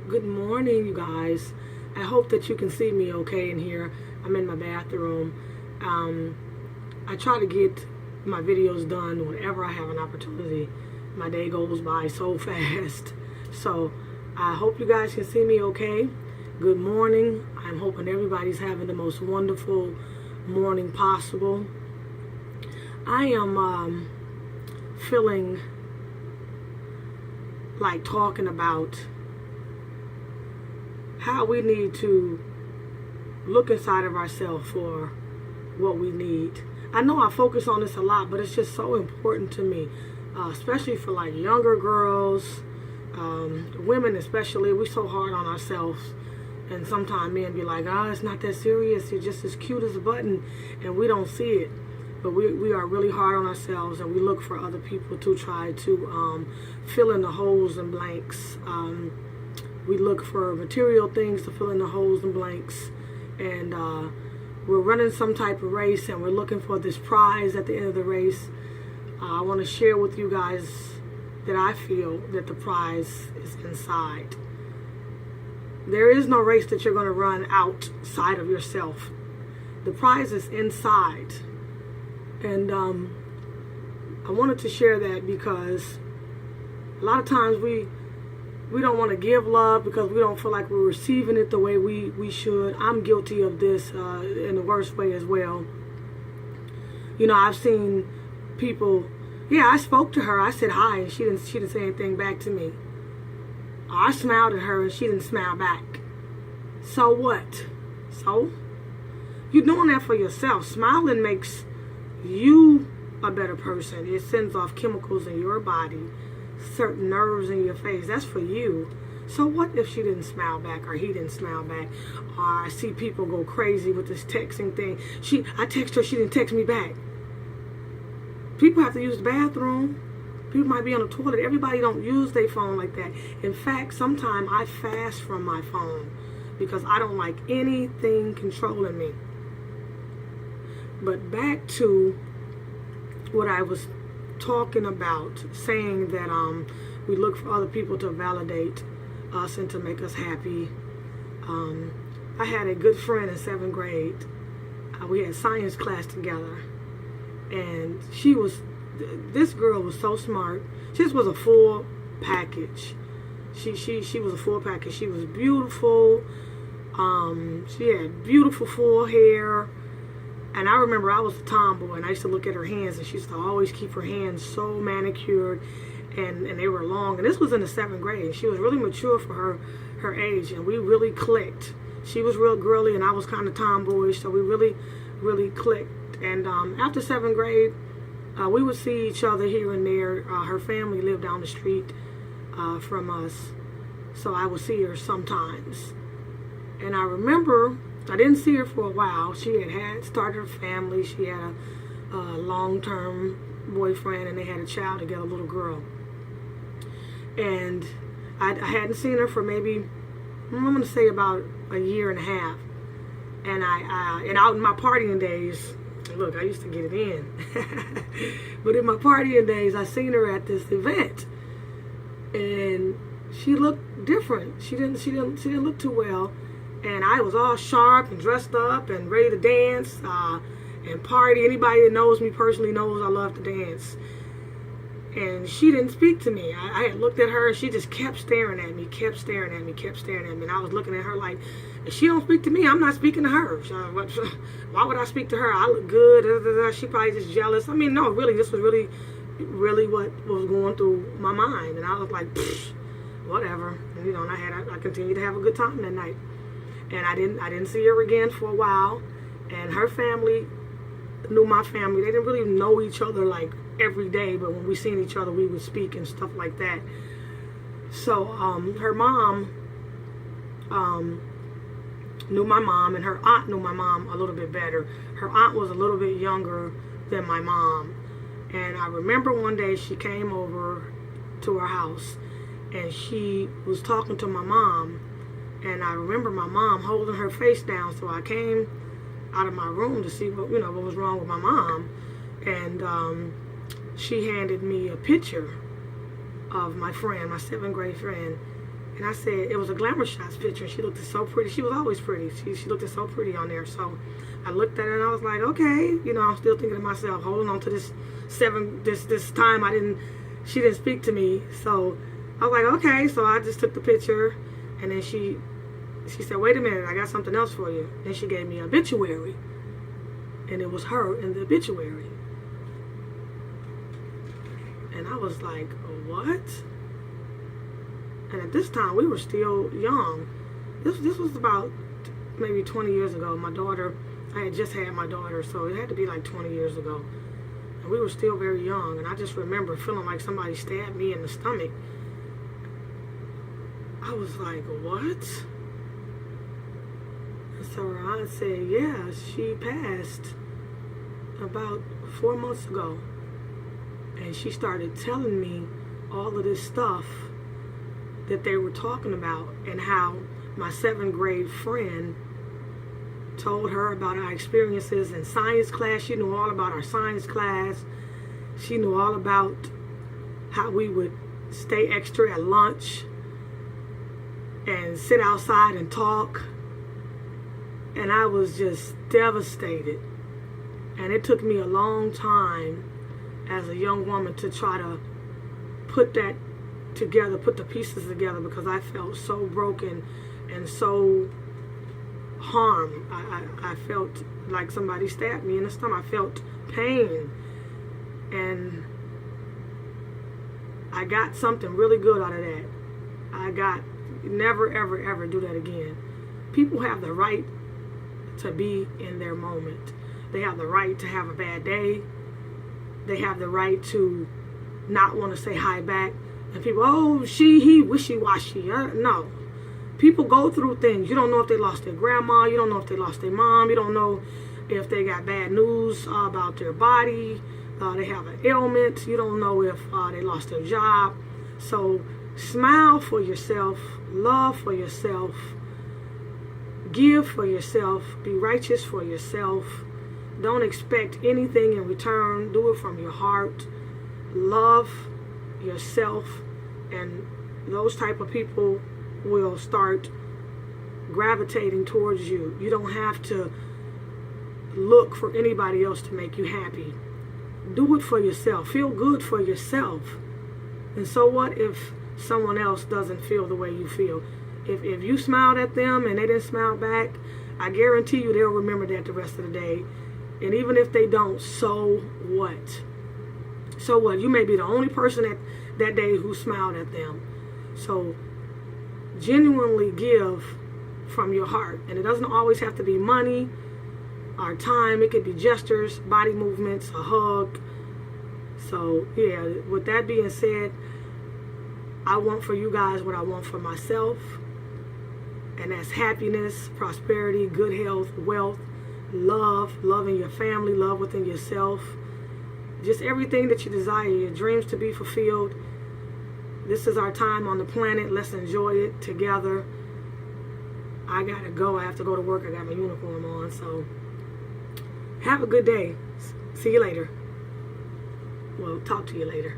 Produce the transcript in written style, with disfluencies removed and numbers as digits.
Good morning, you guys. I hope that you can see me okay in here. I'm in my bathroom. I try to get my videos done whenever I have an opportunity. My day goes by so fast. So I hope you guys can see me okay. Good morning. I'm hoping everybody's having the most wonderful morning possible. I am feeling like talking about how we need to look inside of ourselves for what we need. I know I focus on this a lot, but it's just so important to me, especially for like younger girls, women especially. We're so hard on ourselves, and sometimes men be like, it's not that serious, you're just as cute as a button, and we don't see it. But we are really hard on ourselves, and we look for other people to try to fill in the holes and blanks. We look for material things to fill in the holes and blanks, and we're running some type of race, and we're looking for this prize at the end of the race. I want to share with you guys that I feel that the prize is inside. There is no race that you're going to run outside of yourself. The prize is inside. And I wanted to share that because a lot of times we don't want to give love because we don't feel like we're receiving it the way we should. I'm guilty of this in the worst way as well. You know, I've seen people, I spoke to her, I said hi, and she didn't say anything back to me. I smiled at her and she didn't smile back. So what? So? You're doing that for yourself. Smiling makes you a better person. It sends off chemicals in your body, certain nerves in your face. That's for you. So what if she didn't smile back, or he didn't smile back? Or I see people go crazy with this texting thing. I text her, she didn't text me back. People have to use the bathroom. People might be on the toilet. Everybody don't use their phone like that. In fact, sometimes I fast from my phone because I don't like anything controlling me. But back to what I was talking about, saying that we look for other people to validate us and to make us happy. I had a good friend in 7th grade. We had science class together, and this girl was so smart. She just was a full package. She was a full package. She was beautiful. She had beautiful full hair. And I remember I was a tomboy, and I used to look at her hands, and she used to always keep her hands so manicured, and they were long. And this was in the 7th grade. She was really mature for her age, and we really clicked. She was real girly, and I was kind of tomboyish, so we really, really clicked. And after 7th grade, we would see each other here and there. Her family lived down the street from us, so I would see her sometimes. And I remember I didn't see her for a while. She had started a family. She had a long-term boyfriend, and they had a child together, a little girl. And I hadn't seen her for maybe, I'm going to say about a year and a half. And and out in my partying days, look, I used to get it in. But in my partying days, I seen her at this event, and she looked different. She didn't look too well. And I was all sharp and dressed up and ready to dance and party. Anybody that knows me personally knows I love to dance. And she didn't speak to me. I had looked at her, and she just kept staring at me, kept staring at me. And I was looking at her like, if she don't speak to me, I'm not speaking to her. Why would I speak to her? I look good. She probably just jealous. I mean, no, really, this was really, really what was going through my mind. And I was like, whatever. And, and I continued to have a good time that night. And I didn't see her again for a while. And her family knew my family. They didn't really know each other like every day, but when we seen each other, we would speak and stuff like that. So her mom knew my mom, and her aunt knew my mom a little bit better. Her aunt was a little bit younger than my mom. And I remember one day she came over to our house, and she was talking to my mom. And I remember my mom holding her face down, so I came out of my room to see what was wrong with my mom. And she handed me a picture of my friend, my 7th grade friend, And I said, it was a Glamour Shots picture. She looked so pretty. She was always pretty. She looked so pretty on there. So I looked at it and I was like, okay. You know, I'm still thinking to myself, holding on to this time she didn't speak to me. So I was like, okay. So I just took the picture, and then she said, wait a minute, I got something else for you. Then she gave me an obituary, and it was her in the obituary. And I was like, what? And at this time, we were still young. This was about maybe 20 years ago. I had just had my daughter, so it had to be like 20 years ago. And we were still very young, and I just remember feeling like somebody stabbed me in the stomach. I was like, what? And so her aunt said, yeah, she passed about 4 months ago. And she started telling me all of this stuff that they were talking about, and how my 7th grade friend told her about our experiences in science class. She knew all about our science class. She knew all about how we would stay extra at lunch and sit outside and talk. And I was just devastated. And it took me a long time as a young woman to try to put that together, put the pieces together, because I felt so broken and so harmed. I felt like somebody stabbed me in the stomach. I felt pain, and I got something really good out of that. I got never ever ever do that again. People have the right to be in their moment. They have the right to have a bad day. They have the right to not want to say hi back. And people, oh, he, wishy-washy. No. People go through things. You don't know if they lost their grandma. You don't know if they lost their mom. You don't know if they got bad news about their body. They have an ailment. You don't know if they lost their job. So smile for yourself. Love for yourself. Give for yourself. Be righteous for yourself. Don't expect anything in return. Do it from your heart. Love yourself, and those type of people will start gravitating towards you. You don't have to look for anybody else to make you happy. Do it for yourself. Feel good for yourself. And so what if someone else doesn't feel the way you feel? If you smiled at them and they didn't smile back, I guarantee you they'll remember that the rest of the day. And even if they don't, so what? So what? You may be the only person that day who smiled at them. So genuinely give from your heart. And it doesn't always have to be money or time. It could be gestures, body movements, a hug. So yeah, with that being said, I want for you guys what I want for myself. And that's happiness, prosperity, good health, wealth, love, loving your family, love within yourself. Just everything that you desire, your dreams to be fulfilled. This is our time on the planet. Let's enjoy it together. I gotta go. I have to go to work. I got my uniform on. So have a good day. See you later. Well, talk to you later.